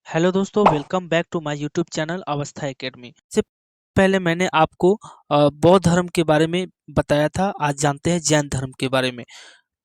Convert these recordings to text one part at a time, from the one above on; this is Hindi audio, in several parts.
हेलो दोस्तों, welcome back to my YouTube channel Avastha Academy से पहले मैंने आपको बौद्ध धर्म के बारे में बताया था। आज जानते हैं जैन धर्म के बारे में।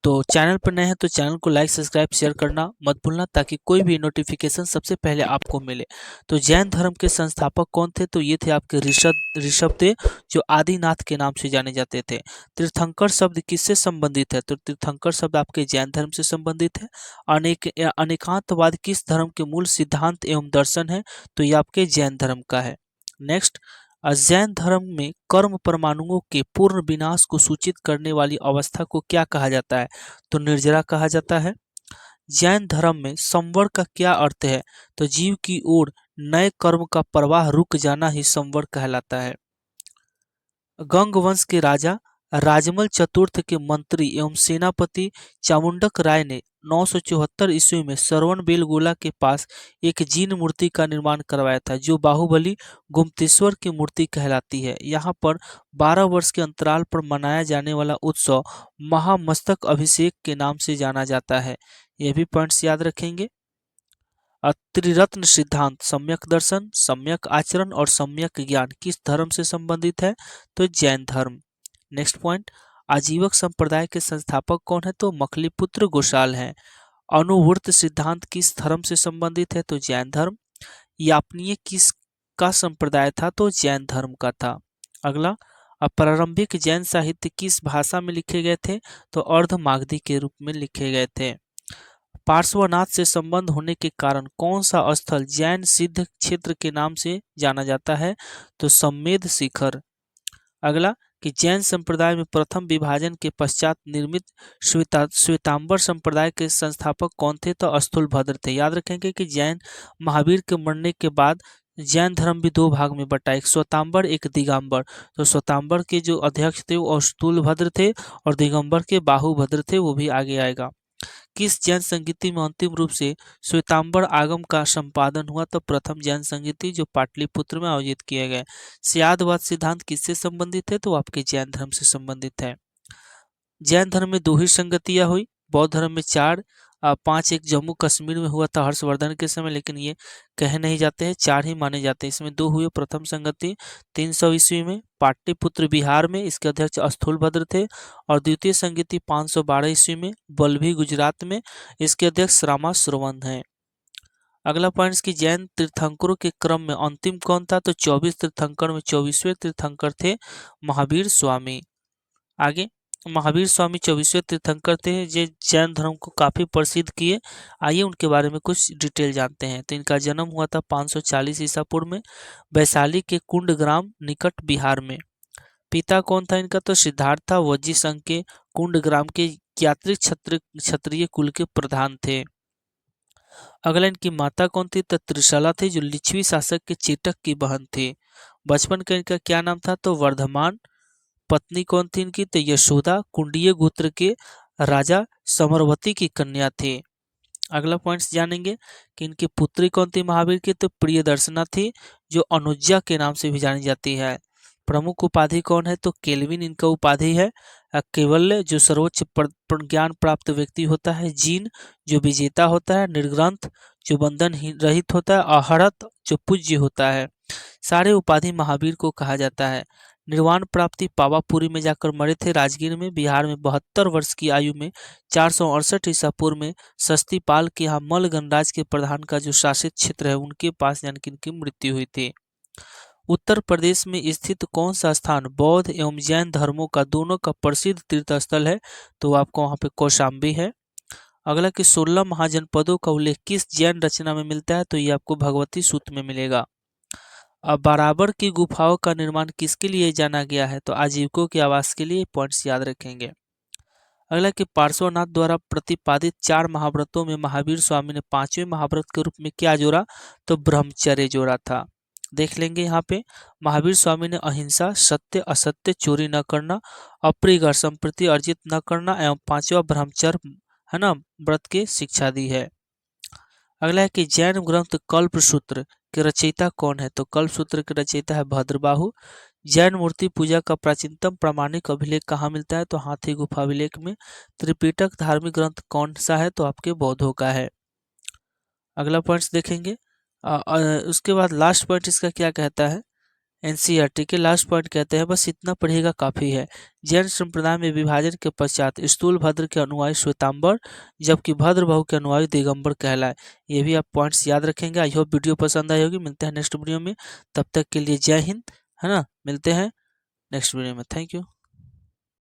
तो चैनल पर नए हैं तो चैनल को लाइक सब्सक्राइब शेयर करना मत भूलना, ताकि कोई भी नोटिफिकेशन सबसे पहले आपको मिले। तो जैन धर्म के संस्थापक कौन थे? तो ये थे आपके ऋषभ ऋषभ थे, जो आदिनाथ के नाम से जाने जाते थे। तीर्थंकर शब्द किससे संबंधित है? तो तीर्थंकर शब्द आपके जैन धर्म से संबंधित है। अनेकांतवाद किस धर्म के मूल सिद्धांत एवं दर्शन है? तो ये आपके जैन धर्म का है। नेक्स्ट, जैन धर्म में कर्म परमाणुओं के पूर्ण विनाश को सूचित करने वाली अवस्था को क्या कहा जाता है? तो निर्जरा कहा जाता है। जैन धर्म में संवर का क्या अर्थ है? तो जीव की ओर नए कर्म का प्रवाह रुक जाना ही संवर कहलाता है। गंग वंश के राजा राजमल चतुर्थ के मंत्री एवं सेनापति चामुंडक राय ने 974 ईस्वी में श्रवण बेलगोला के पास एक जीन मूर्ति का निर्माण करवाया था, जो बाहुबली गुम्तेश्वर की मूर्ति कहलाती है। यहाँ पर 12 वर्ष के अंतराल पर मनाया जाने वाला उत्सव महामस्तक अभिषेक के नाम से जाना जाता है। यह भी पॉइंट्स याद रखेंगे। त्रिरत्न सिद्धांत सम्यक दर्शन, सम्यक आचरण और सम्यक ज्ञान किस धर्म से संबंधित है? तो जैन धर्म। नेक्स्ट पॉइंट, आजीवक संप्रदाय के संस्थापक कौन है? तो मखलीपुत्र गोशाल हैं। अनुवृत्त सिद्धांत किस धर्म से संबंधित है? तो जैन धर्म। यापनीय किस का संप्रदाय था? तो जैन धर्म का था। अगला, प्रारंभिक जैन साहित्य किस भाषा में लिखे गए थे? तो अर्धमागधी के रूप में लिखे गए थे। पार्श्वनाथ से संबंध होने के कारण कौन सा स्थल जैन सिद्ध क्षेत्र के नाम से जाना जाता है? तो सम्मेद शिखर। अगला, कि जैन संप्रदाय में प्रथम विभाजन के पश्चात निर्मित श्वेतांबर संप्रदाय के संस्थापक कौन थे? तो स्थूलभद्र थे। याद रखेंगे कि जैन महावीर के मरने के बाद जैन धर्म भी दो भाग में बटा, एक श्वेतांबर एक दिगंबर। तो श्वेतांबर के जो अध्यक्ष थे वो स्थूलभद्र थे, और दिगंबर के बाहुभद्र थे, वो भी आगे आएगा। किस जैन संगीति में अंतिम रूप से श्वेतांबर आगम का संपादन हुआ? तो प्रथम जैन संगीति, जो पाटलिपुत्र में आयोजित किए गए। स्यादवाद सिद्धांत किससे संबंधित है? तो आपके जैन धर्म से संबंधित है। जैन धर्म में दो ही संगतियां हुई, बौद्ध धर्म में चार, पांच एक जम्मू कश्मीर में हुआ था हर्षवर्धन के समय, लेकिन ये कहे नहीं जाते हैं, चार ही माने जाते हैं। इसमें दो हुए। प्रथम संगति 300 ईस्वी में पाटलिपुत्र बिहार में, इसके अध्यक्ष स्थूलभद्र थे। और द्वितीय संगति 512 ईस्वी में बल्लभी गुजरात में, इसके अध्यक्ष रामाश्रवण हैं। अगला पॉइंट, की जैन तीर्थंकरों के क्रम में अंतिम कौन था? तो 24 तीर्थंकर में 24वें तीर्थंकर थे महावीर स्वामी। आगे, महावीर स्वामी 24वें तीर्थंकर थे, जो जैन धर्म को काफी प्रसिद्ध किए। आइए उनके बारे में कुछ डिटेल जानते हैं। तो इनका जन्म हुआ था 540 ईसा पूर्व में, वैशाली के कुंड ग्राम निकट बिहार में। पिता कौन था इनका? तो सिद्धार्थ था, वज्जी संघ के कुंड ग्राम के यात्री क्षत्रिय कुल के प्रधान थे। अगला, इनकी माता कौन थी? तो त्रिशला थी, जो लिच्छवी शासक के चेटक की बहन थी। बचपन का इनका क्या नाम था? तो वर्धमान। पत्नी कौन थी इनकी? तो यशोदा, कुंडीय गोत्र के राजा समरवती की कन्या थी। अगला पॉइंट्स जानेंगे कि इनकी पुत्री कौन थी महावीर की? तो प्रियदर्शना थी, जो अनुज्जा के नाम से भी जानी जाती है। प्रमुख उपाधि कौन है? तो केल्विन इनका उपाधि है। कैवल्य, जो सर्वोच्च ज्ञान प्राप्त व्यक्ति होता है। जीन, जो विजेता होता है। निर्ग्रंथ, जो बंधन रहित होता है। अहरत, जो पूज्य होता है। सारे उपाधि महावीर को कहा जाता है। निर्वाण प्राप्ति पावापुरी में जाकर मरे थे, राजगीर में बिहार में। 72 वर्ष की आयु में 468 ईसा पूर्व में सस्तीपाल के यहाँ मल गणराज के प्रधान का जो शासित क्षेत्र है, उनके पास यानी कि इनकी मृत्यु हुई थी। उत्तर प्रदेश में स्थित कौन सा स्थान बौद्ध एवं जैन धर्मों का दोनों का प्रसिद्ध तीर्थ स्थल है? तो आपको वहाँ पे कौशाम्बी है। अगला, कि 16 महाजनपदों का उल्लेख किस जैन रचना में मिलता है? तो ये आपको भगवती सूत्र में मिलेगा। अब बराबर की गुफाओं का निर्माण किसके लिए जाना गया है? तो आजीविकों के आवास के लिए। पॉइंट्स याद रखेंगे। अगला, कि पार्श्वनाथ द्वारा प्रतिपादित 4 महाव्रतों में महावीर स्वामी ने 5वें महाव्रत के रूप में क्या जोड़ा? तो ब्रह्मचर्य जोड़ा था। देख लेंगे यहाँ पे। महावीर स्वामी ने अहिंसा, सत्य, असत्य, चोरी न करना, अप्रिय संपत्ति अर्जित न करना एवं 5वां ब्रह्मचर्य है ना व्रत की शिक्षा दी है। अगला है कि जैन ग्रंथ कल्पसूत्र के रचयिता कौन है? तो कल्पसूत्र के रचयिता है भद्रबाहु। जैन मूर्ति पूजा का प्राचीनतम प्रमाणिक अभिलेख कहाँ मिलता है? तो हाथी गुफा अभिलेख में। त्रिपिटक धार्मिक ग्रंथ कौन सा है? तो आपके बौद्धों का है। अगला पॉइंट्स देखेंगे। उसके बाद लास्ट पॉइंट इसका क्या कहता है, एनसीईआरटी के लास्ट पॉइंट कहते हैं बस इतना पढ़िएगा काफ़ी है। जैन संप्रदाय में विभाजन के पश्चात स्थूलभद्र के अनुयायी श्वेतांबर, जबकि भद्रबाहु के अनुयायी दिगंबर कहलाए। ये भी आप पॉइंट्स याद रखेंगे। आई होप वीडियो पसंद आई होगी। मिलते हैं नेक्स्ट वीडियो में, तब तक के लिए जय हिंद, है ना। मिलते हैं नेक्स्ट वीडियो में। Thank you.